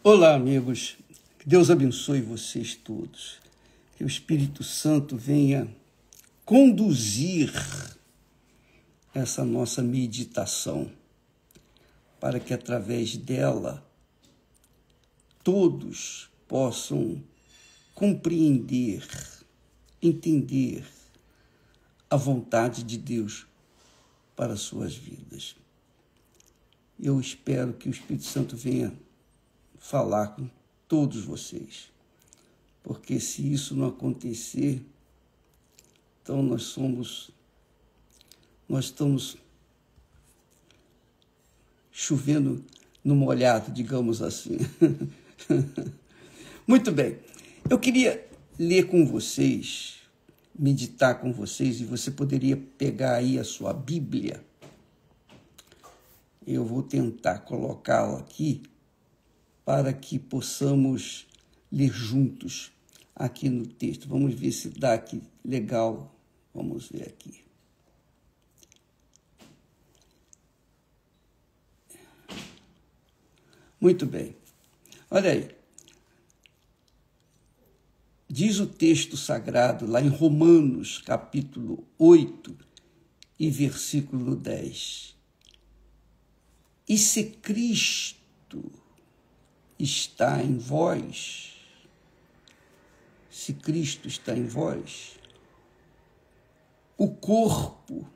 Olá, amigos. Que Deus abençoe vocês todos. Que o Espírito Santo venha conduzir essa nossa meditação, para que através dela todos possam compreender, entender a vontade de Deus para as suas vidas. Eu espero que o Espírito Santo venha falar com todos vocês, porque se isso não acontecer, então nós estamos chovendo no molhado, digamos assim. Muito bem, eu queria ler com vocês, meditar com vocês, e você poderia pegar aí a sua Bíblia. Eu vou tentar colocá-la aqui para que possamos ler juntos aqui no texto. Vamos ver se dá aqui legal. Vamos ver aqui. Muito bem. Olha aí. Diz o texto sagrado lá em Romanos, capítulo 8 e versículo 10. E se Cristo está em vós, se Cristo está em vós, o corpo,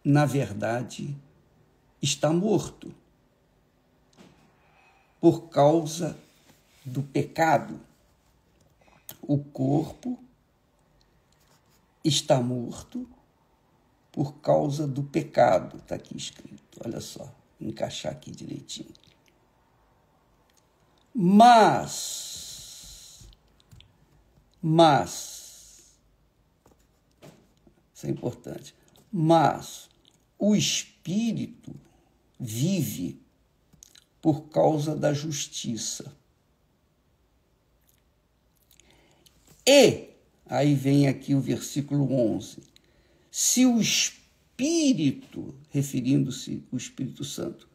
na verdade, está morto por causa do pecado. O corpo está morto por causa do pecado. Está aqui escrito, olha só, vou encaixar aqui direitinho. Mas, isso é importante, mas o Espírito vive por causa da justiça. E, aí vem aqui o versículo 11, se o Espírito, referindo-se ao Espírito Santo,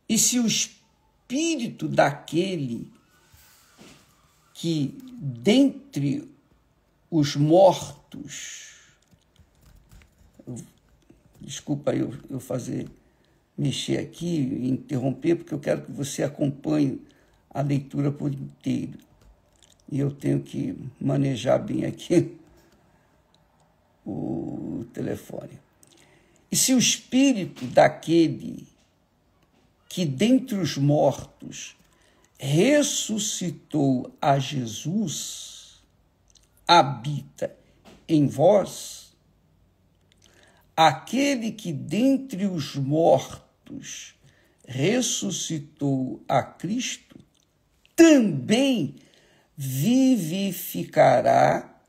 e se o Espírito daquele que dentre os mortos, desculpa eu mexer aqui e interromper, porque eu quero que você acompanhe a leitura por inteiro. E eu tenho que manejar bem aqui o telefone. E se o Espírito daquele que dentre os mortos ressuscitou a Jesus habita em vós, aquele que dentre os mortos ressuscitou a Cristo também vivificará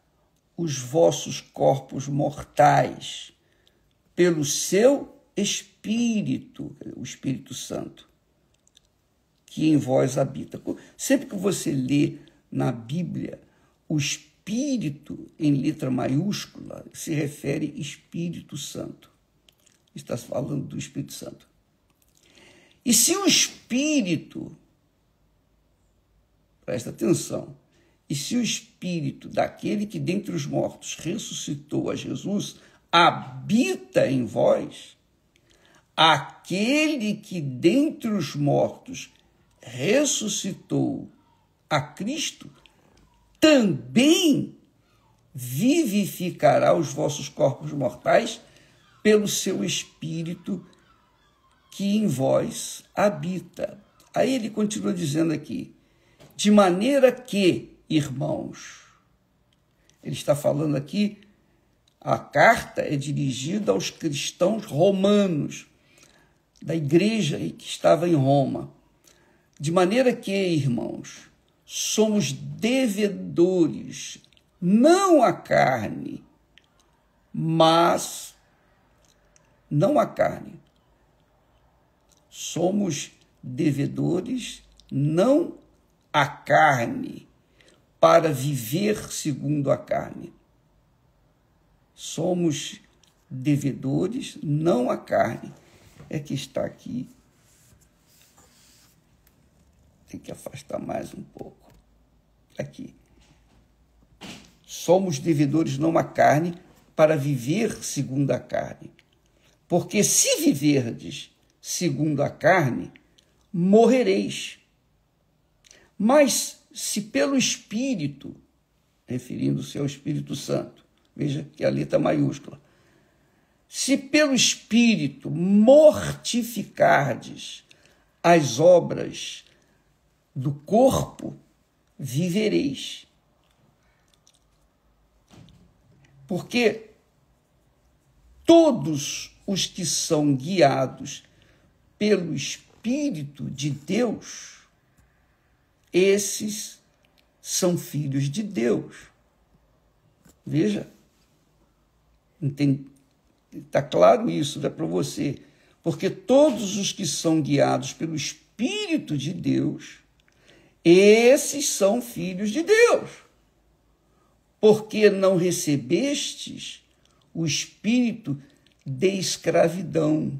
os vossos corpos mortais pelo seu Espírito, o Espírito Santo, que em vós habita. Sempre que você lê na Bíblia o Espírito em letra maiúscula, se refere Espírito Santo. Está falando do Espírito Santo. E se o Espírito, presta atenção, e se o Espírito daquele que dentre os mortos ressuscitou a Jesus habita em vós, aquele que dentre os mortos ressuscitou a Cristo também vivificará os vossos corpos mortais pelo seu Espírito que em vós habita. Aí ele continua dizendo aqui, de maneira que, irmãos, ele está falando aqui, a carta é dirigida aos cristãos romanos, da igreja que estava em Roma. De maneira que, irmãos, somos devedores, não à carne, mas não à carne. Somos devedores, não à carne, para viver segundo a carne. Somos devedores, não à carne. É que está aqui Tem que afastar mais um pouco. Aqui. Somos devedores não à carne, para viver segundo a carne. Porque se viverdes segundo a carne, morrereis. Mas se pelo Espírito, referindo-se ao Espírito Santo, veja que a letra maiúscula, se pelo Espírito mortificardes as obras do corpo, vivereis. Porque todos os que são guiados pelo Espírito de Deus, esses são filhos de Deus. Veja, está claro isso, dá para você. Porque todos os que são guiados pelo Espírito de Deus, esses são filhos de Deus. Porque não recebestes o espírito de escravidão,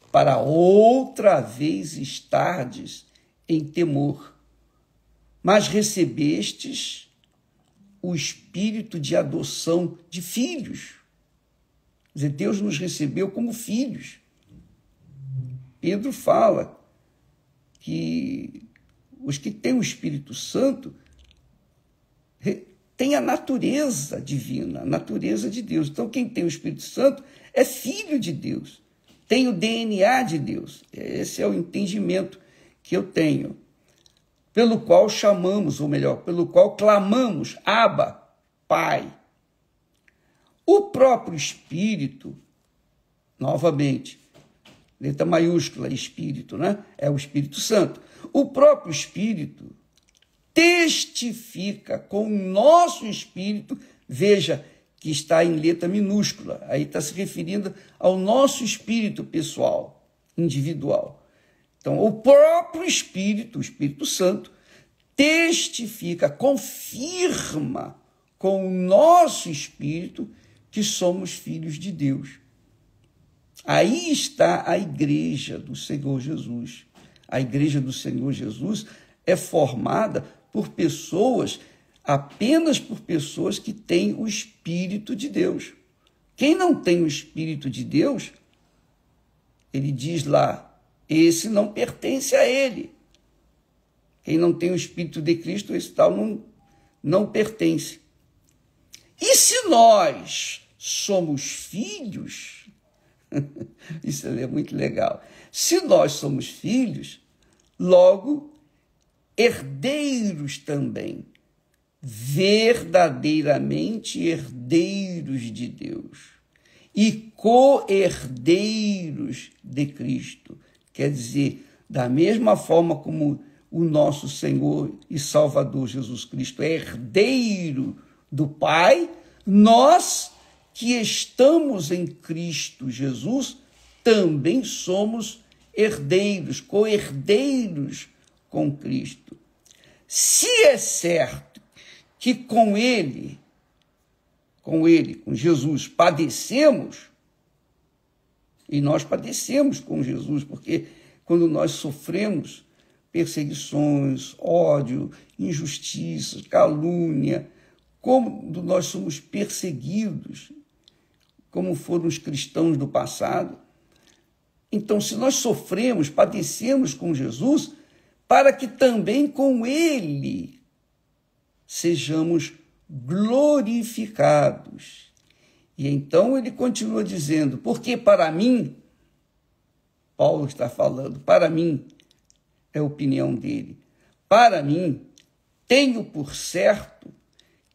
para outra vez estardes em temor, mas recebestes o espírito de adoção de filhos. Quer dizer, Deus nos recebeu como filhos. Pedro fala que os que têm o Espírito Santo tem a natureza divina, a natureza de Deus. Então, quem tem o Espírito Santo é filho de Deus, tem o DNA de Deus. Esse é o entendimento que eu tenho, pelo qual chamamos, ou melhor, pelo qual clamamos, Abba, Pai. O próprio Espírito, novamente, letra maiúscula, Espírito, né? É o Espírito Santo. O próprio Espírito testifica com o nosso espírito, veja que está em letra minúscula, aí está se referindo ao nosso espírito pessoal, individual. Então, o próprio Espírito, o Espírito Santo, testifica, confirma com o nosso espírito que somos filhos de Deus. Aí está a igreja do Senhor Jesus. A igreja do Senhor Jesus é formada por pessoas, apenas por pessoas que têm o Espírito de Deus. Quem não tem o Espírito de Deus, ele diz lá, esse não pertence a ele. Quem não tem o Espírito de Cristo, esse tal não pertence. E se nós somos filhos, isso é muito legal, se nós somos filhos, logo herdeiros também, verdadeiramente herdeiros de Deus e co-herdeiros de Cristo. Quer dizer, da mesma forma como o nosso Senhor e Salvador Jesus Cristo é herdeiro do Pai, nós que estamos em Cristo Jesus também somos herdeiros, co-herdeiros com Cristo. Se é certo que com Jesus, padecemos, e nós padecemos com Jesus, porque quando nós sofremos perseguições, ódio, injustiças, calúnia, quando nós somos perseguidos, como foram os cristãos do passado, então, se nós sofremos, padecemos com Jesus, para que também com ele sejamos glorificados. E então ele continua dizendo, porque para mim, Paulo está falando, para mim, é a opinião dele, para mim, tenho por certo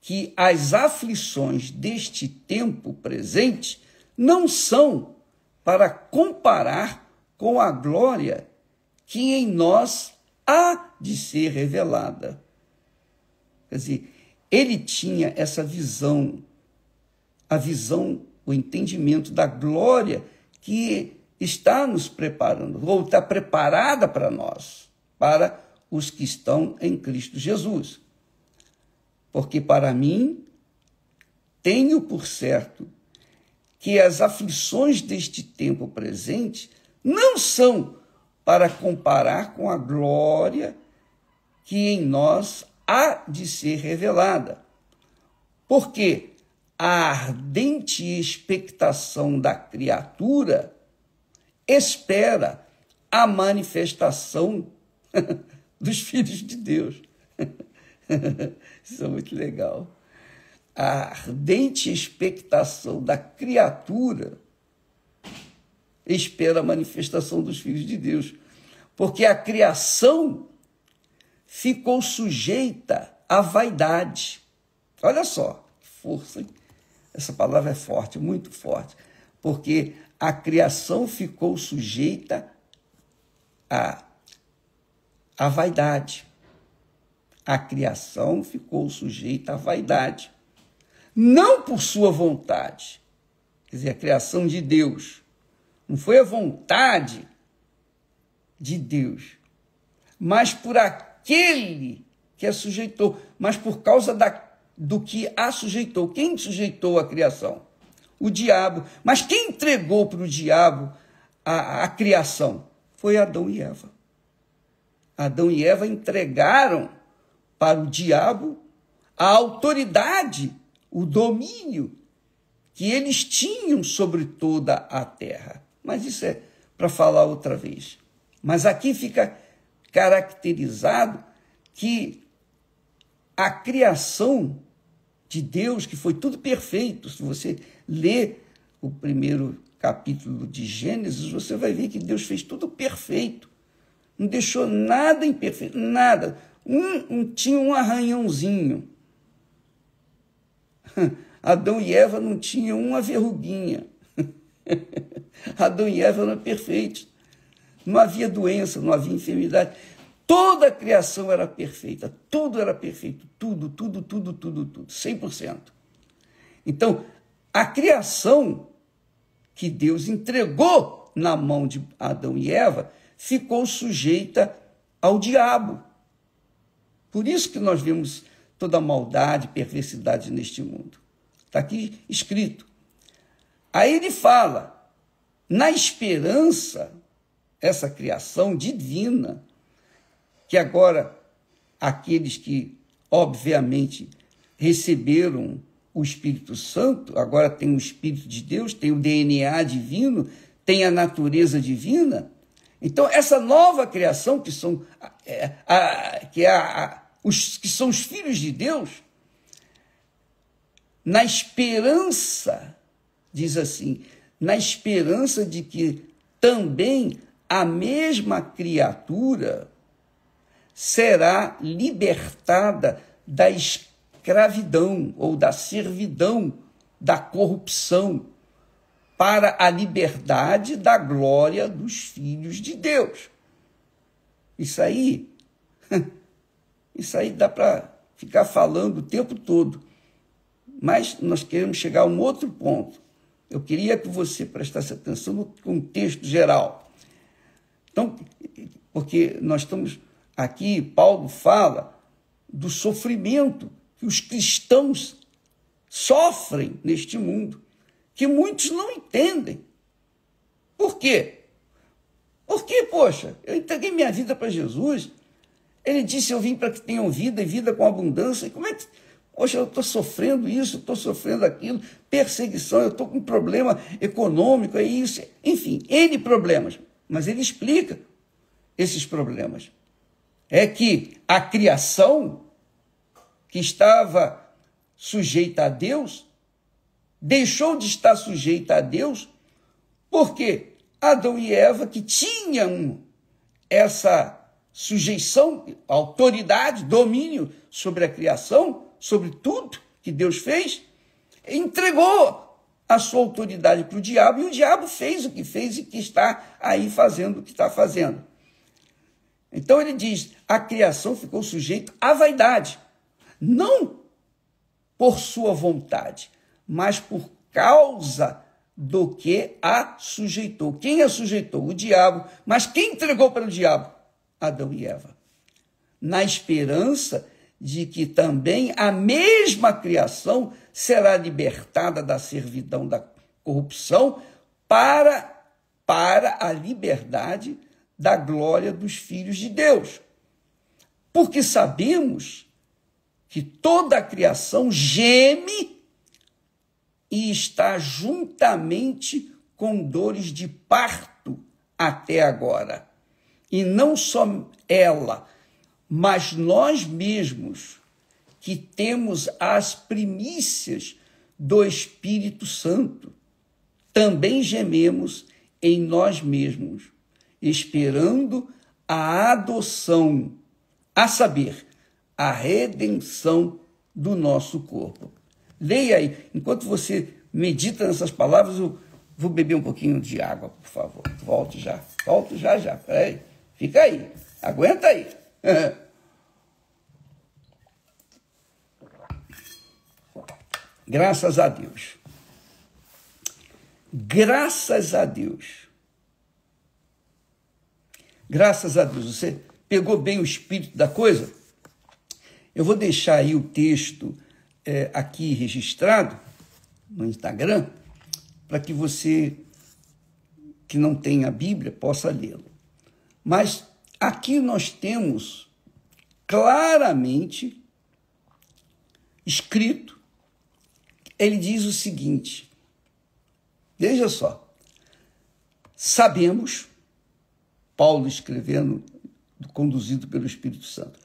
que as aflições deste tempo presente não são para comparar com a glória que em nós há de ser revelada. Quer dizer, ele tinha essa visão, a visão, o entendimento da glória que está nos preparando, ou está preparada para nós, para os que estão em Cristo Jesus. Porque para mim, tenho por certo que as aflições deste tempo presente não são para comparar com a glória que em nós há de ser revelada. Porque a ardente expectação da criatura espera a manifestação dos filhos de Deus. Isso é muito legal. A ardente expectação da criatura espera a manifestação dos filhos de Deus. Porque a criação ficou sujeita à vaidade. Olha só, que força, hein? Essa palavra é forte, muito forte. Porque a criação ficou sujeita à vaidade. A criação ficou sujeita à vaidade. Não por sua vontade. Quer dizer, a criação de Deus. Não foi a vontade de Deus, mas por aquele que a sujeitou, mas por causa do que a sujeitou. Quem sujeitou a criação? O diabo. Mas quem entregou para o diabo a criação? Foi Adão e Eva. Adão e Eva entregaram para o diabo a autoridade, o domínio que eles tinham sobre toda a terra. Mas isso é para falar outra vez. Mas aqui fica caracterizado que a criação de Deus, que foi tudo perfeito, se você ler o primeiro capítulo de Gênesis, você vai ver que Deus fez tudo perfeito. Não deixou nada imperfeito, nada. Tinha um arranhãozinho. Adão e Eva não tinham uma verruguinha. Adão e Eva eram perfeitos. Não havia doença, não havia enfermidade. Toda a criação era perfeita. Tudo era perfeito. Tudo. 100%. Então, a criação que Deus entregou na mão de Adão e Eva ficou sujeita ao diabo. Por isso que nós vemos toda a maldade, perversidade neste mundo. Está aqui escrito. Aí ele fala, na esperança, essa criação divina, que agora aqueles que, obviamente, receberam o Espírito Santo, agora tem o Espírito de Deus, tem o DNA divino, tem a natureza divina. Então, essa nova criação, que são os filhos de Deus, na esperança, diz assim, na esperança de que também a mesma criatura será libertada da escravidão ou da servidão, da corrupção, para a liberdade da glória dos filhos de Deus. Isso aí dá para ficar falando o tempo todo. Mas nós queremos chegar a um outro ponto. Eu queria que você prestasse atenção no contexto geral. Então, porque nós estamos aqui, Paulo fala do sofrimento que os cristãos sofrem neste mundo, que muitos não entendem. Por quê? Porque, poxa, eu entreguei minha vida para Jesus. Ele disse, eu vim para que tenham vida e vida com abundância. E como é que... Poxa, eu estou sofrendo isso, estou sofrendo aquilo, perseguição, eu estou com problema econômico, é isso. Enfim, N problemas. Mas ele explica esses problemas. É que a criação que estava sujeita a Deus, deixou de estar sujeita a Deus, porque Adão e Eva, que tinham essa sujeição, autoridade, domínio sobre a criação, sobre tudo que Deus fez, entregou a sua autoridade para o diabo, e o diabo fez o que fez e que está aí fazendo o que está fazendo. Então ele diz, a criação ficou sujeita à vaidade, não por sua vontade, mas por causa do que a sujeitou. Quem a sujeitou? O diabo. Mas quem entregou para o diabo? Adão e Eva. Na esperança de que também a mesma criação será libertada da servidão da corrupção para a liberdade da glória dos filhos de Deus. porque sabemos que toda a criação geme e está juntamente com dores de parto até agora. E não só ela, mas nós mesmos, que temos as primícias do Espírito Santo, também gememos em nós mesmos, esperando a adoção, a saber, a redenção do nosso corpo. Leia aí, enquanto você medita nessas palavras, eu vou beber um pouquinho de água, por favor. Volto já. Peraí, fica aí, aguenta aí. Graças a Deus. Graças a Deus. Graças a Deus. Você pegou bem o espírito da coisa? Eu vou deixar aí o texto aqui registrado no Instagram, para que você que não tem a Bíblia possa lê-lo. Mas aqui nós temos claramente escrito, ele diz o seguinte, veja só, sabemos, Paulo escrevendo, conduzido pelo Espírito Santo,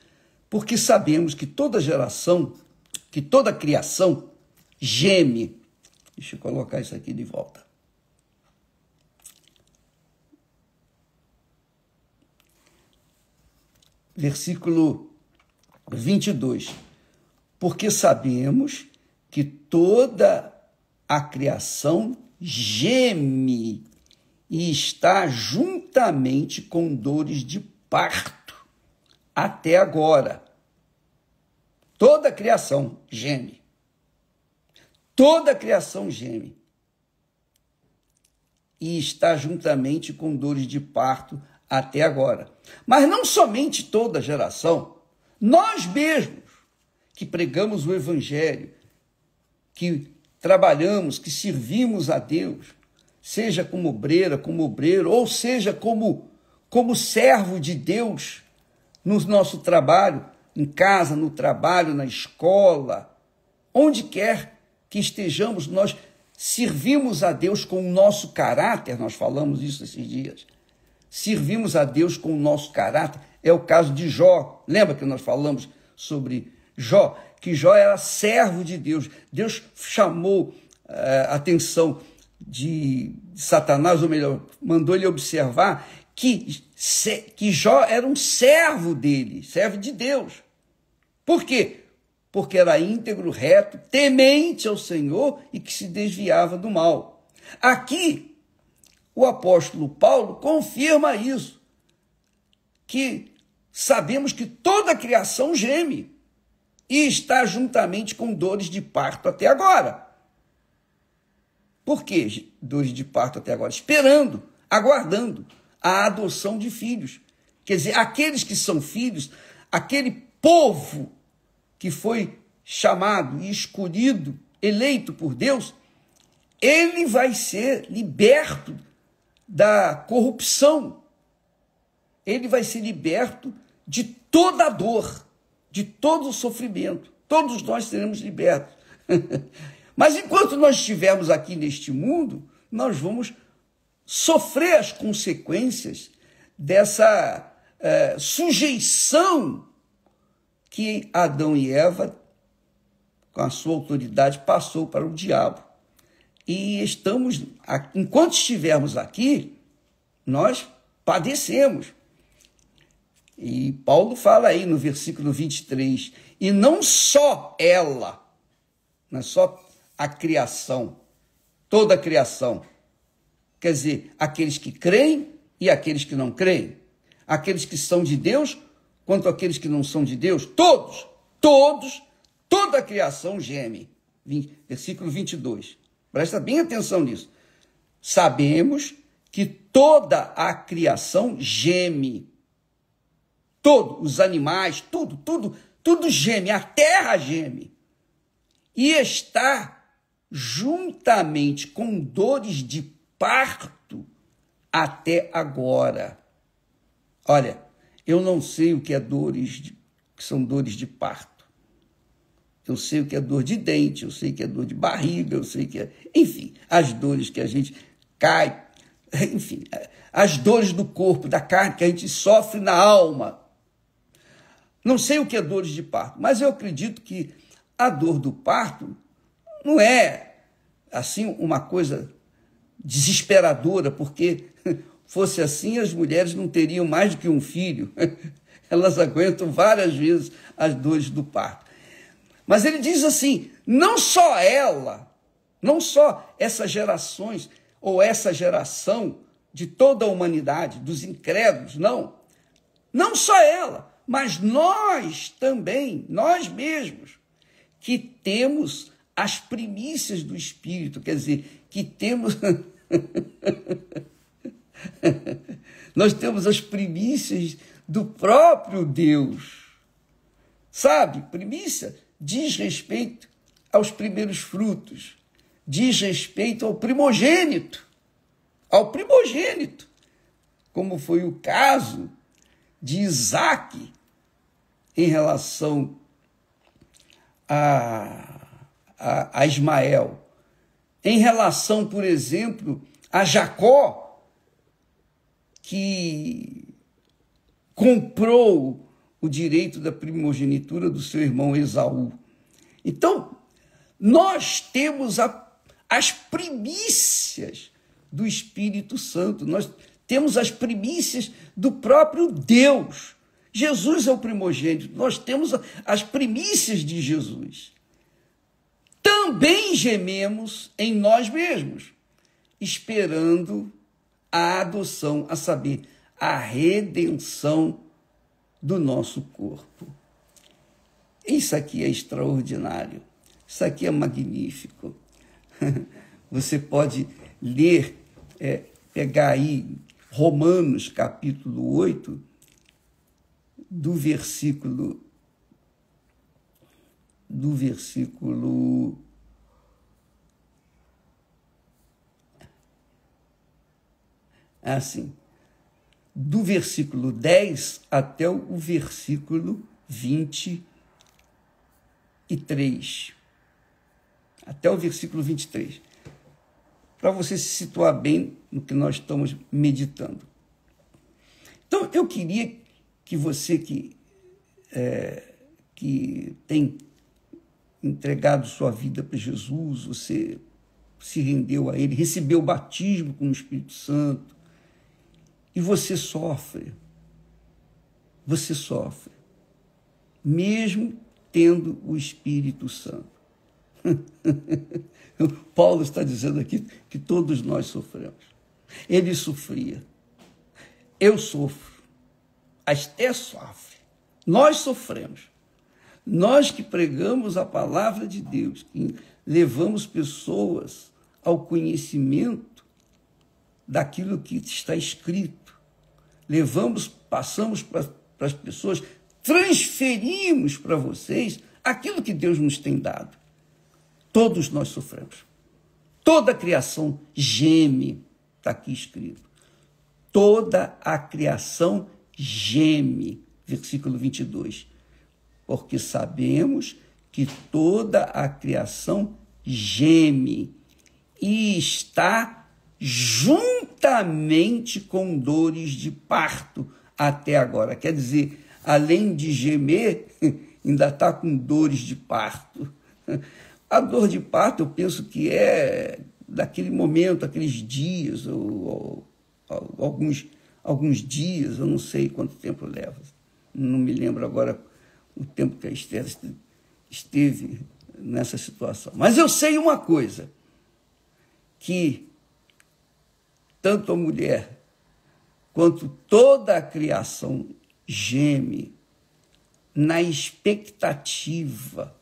porque sabemos que toda geração, que toda criação geme. Deixa eu colocar isso aqui de volta. Versículo 22. Porque sabemos que toda a criação geme e está juntamente com dores de parto até agora. Toda a criação geme. Toda a criação geme e está juntamente com dores de parto até agora. Mas não somente toda a geração, nós mesmos que pregamos o Evangelho, que trabalhamos, que servimos a Deus, seja como obreira, como obreiro, ou seja como servo de Deus no nosso trabalho, em casa, no trabalho, na escola, onde quer que estejamos, nós servimos a Deus com o nosso caráter, nós falamos isso esses dias, servimos a Deus com o nosso caráter, é o caso de Jó, lembra que nós falamos sobre Jó, que Jó era servo de Deus, Deus chamou a atenção de Satanás, ou melhor, mandou ele observar que Jó era um servo dele, servo de Deus. Por quê? Porque era íntegro, reto, temente ao Senhor e que se desviava do mal. Aqui, o apóstolo Paulo confirma isso, que sabemos que toda a criação geme e está juntamente com dores de parto até agora. Por que dores de parto até agora? Esperando, aguardando a adoção de filhos. Quer dizer, aqueles que são filhos, aquele povo que foi chamado e escolhido, eleito por Deus, ele vai ser liberto da corrupção. Ele vai ser liberto de toda a dor, de todo o sofrimento. Todos nós seremos libertos. Mas enquanto nós estivermos aqui neste mundo, nós vamos sofrer as consequências dessa sujeição que Adão e Eva, com a sua autoridade, passou para o diabo. E enquanto estivermos aqui, nós padecemos. E Paulo fala aí no versículo 23, e não só ela, não é só a criação, toda a criação. Quer dizer, aqueles que creem e aqueles que não creem, aqueles que são de Deus quanto aqueles que não são de Deus, toda a criação geme. Versículo 22. Presta bem atenção nisso. Sabemos que toda a criação geme. Todos os animais, tudo geme, a terra geme. E está juntamente com dores de parto até agora. Olha, eu não sei o que é dores que são dores de parto. Eu sei o que é dor de dente, eu sei o que é dor de barriga, eu sei o que é... Enfim, as dores que a gente cai, enfim, as dores do corpo, da carne que a gente sofre na alma. Não sei o que é dores de parto, mas eu acredito que a dor do parto não é, assim, uma coisa desesperadora, porque fosse assim, as mulheres não teriam mais do que um filho. Elas aguentam várias vezes as dores do parto. Mas ele diz assim, não só ela, não só essas gerações, ou essa geração de toda a humanidade, dos incrédulos, não só ela, mas nós também, nós mesmos, que temos as primícias do Espírito, quer dizer, que temos... Nós temos as primícias do próprio Deus. Sabe, primícia diz respeito aos primeiros frutos, diz respeito ao primogênito, como foi o caso de Isaque em relação a Ismael, em relação, por exemplo, a Jacó, que comprou o direito da primogenitura do seu irmão Esaú. Então, nós temos as primícias do Espírito Santo, nós temos as primícias do próprio Deus. Jesus é o primogênito, nós temos as primícias de Jesus. Também gememos em nós mesmos, esperando a adoção, a saber, a redenção do nosso corpo. Isso aqui é extraordinário, isso aqui é magnífico. Você pode ler, pegar aí Romanos capítulo 8, do versículo assim, do versículo 10 até o versículo 23. Até o versículo 23. Para você se situar bem no que nós estamos meditando. Então, eu queria que você que tem entregado sua vida para Jesus, você se rendeu a Ele, recebeu o batismo com o Espírito Santo, e você sofre, mesmo tendo o Espírito Santo. Paulo está dizendo aqui que todos nós sofremos. Ele sofria, eu sofro, a Esté sofre, nós sofremos. Nós que pregamos a palavra de Deus, que levamos pessoas ao conhecimento daquilo que está escrito, passamos para as pessoas, transferimos para vocês aquilo que Deus nos tem dado. Todos nós sofremos. Toda a criação geme, está aqui escrito. Toda a criação geme, versículo 22. Porque sabemos que toda a criação geme e está juntamente com dores de parto até agora. Quer dizer, além de gemer, ainda está com dores de parto. A dor de parto, eu penso que é daquele momento, aqueles dias, ou alguns dias, eu não sei quanto tempo leva. Não me lembro agora o tempo que a Esther esteve nessa situação. Mas eu sei uma coisa, que tanto a mulher quanto toda a criação geme na expectativa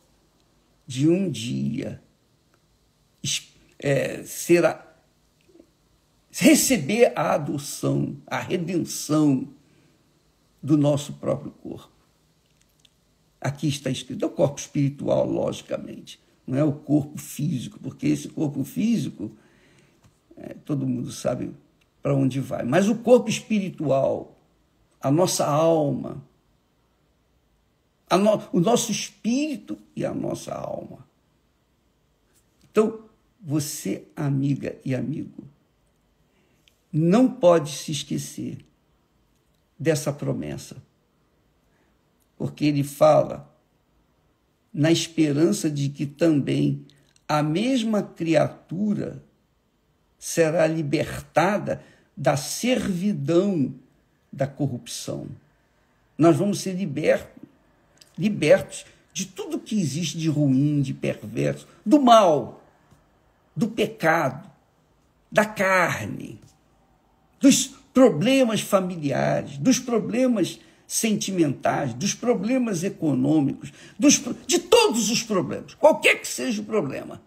de um dia receber a adoção, a redenção do nosso próprio corpo. Aqui está escrito, é o corpo espiritual, logicamente, não é o corpo físico, porque esse corpo físico, todo mundo sabe para onde vai. Mas o corpo espiritual, a nossa alma, o nosso espírito e a nossa alma. Então, você, amiga e amigo, não pode se esquecer dessa promessa, porque ele fala na esperança de que também a mesma criatura será libertada da servidão da corrupção. Nós vamos ser libertos de tudo que existe de ruim, de perverso, do mal, do pecado, da carne, dos problemas familiares, dos problemas sentimentais, dos problemas econômicos, de todos os problemas, qualquer que seja o problema,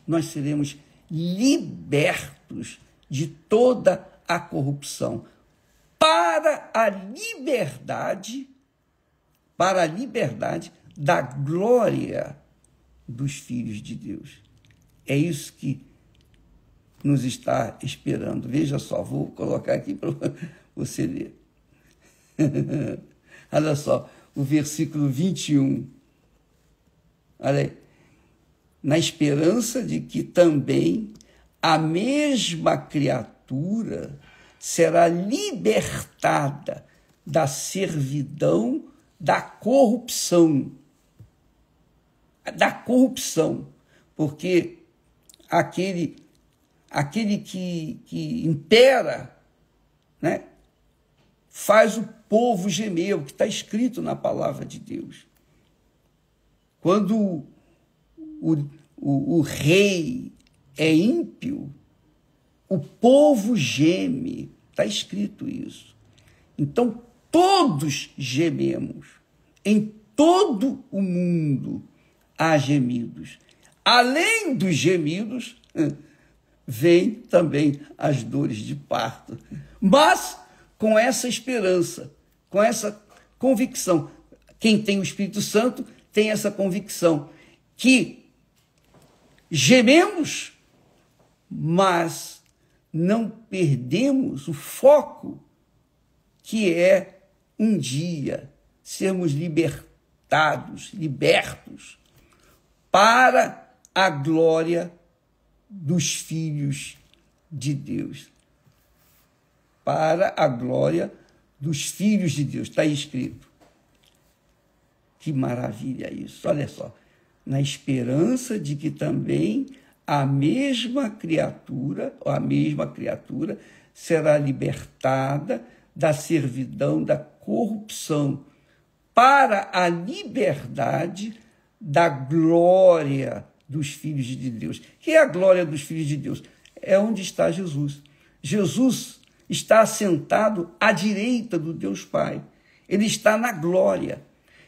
nós seremos libertos de toda a corrupção para a liberdade da glória dos filhos de Deus. É isso que nos está esperando. Veja só, vou colocar aqui para você ler. Olha só, o versículo 21. Olha aí. Na esperança de que também a mesma criatura será libertada da servidão da corrupção. Da corrupção. Porque aquele que impera, né, faz o povo gemer, o que está escrito na palavra de Deus. Quando o rei é ímpio, o povo geme, está escrito isso. Então, todos gememos, em todo o mundo há gemidos. Além dos gemidos, vêm também as dores de parto. Mas com essa esperança, com essa convicção, quem tem o Espírito Santo tem essa convicção que gememos, mas não perdemos o foco, que é um dia sermos libertos para a glória dos filhos de Deus. Para a glória dos filhos de Deus. Está escrito. Que maravilha isso. Olha só. Na esperança de que também a mesma criatura será libertada da servidão da corrupção para a liberdade da glória dos filhos de Deus. Que é a glória dos filhos de Deus? É onde está Jesus. Jesus está assentado à direita do Deus Pai. Ele está na glória.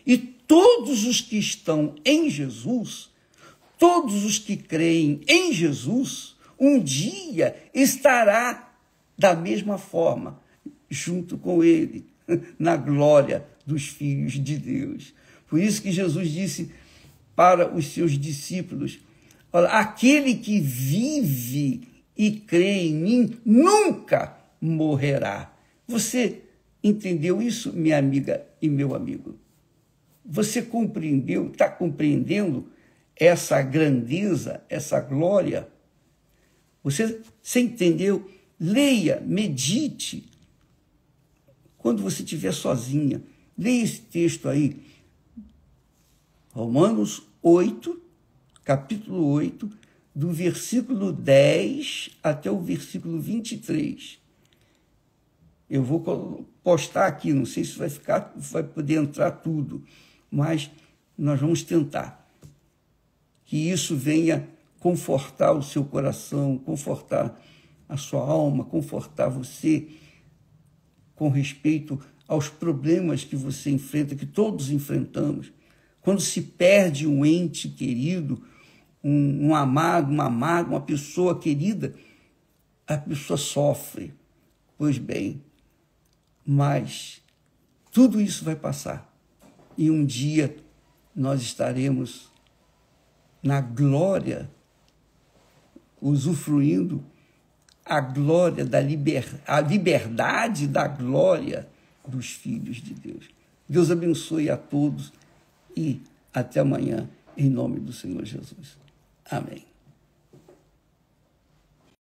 E todos os que estão em Jesus, todos os que creem em Jesus, um dia estará da mesma forma, junto com ele, na glória dos filhos de Deus. Por isso que Jesus disse para os seus discípulos: olha, aquele que vive e crê em mim nunca morrerá. Você entendeu isso, minha amiga e meu amigo? Você compreendeu, está compreendendo essa grandeza, essa glória? Você entendeu? Leia, medite. Quando você estiver sozinha, leia esse texto aí. Romanos 8, capítulo 8, do versículo 10 até o versículo 23. Eu vou postar aqui, não sei se vai poder entrar tudo, mas nós vamos tentar que isso venha confortar o seu coração, confortar a sua alma, confortar você com respeito aos problemas que você enfrenta, que todos enfrentamos. Quando se perde um ente querido, um amado, uma amada, uma pessoa querida, a pessoa sofre. Pois bem, mas tudo isso vai passar. E um dia nós estaremos na glória, usufruindo a glória a liberdade da glória dos filhos de Deus. Deus abençoe a todos e até amanhã, em nome do Senhor Jesus. Amém.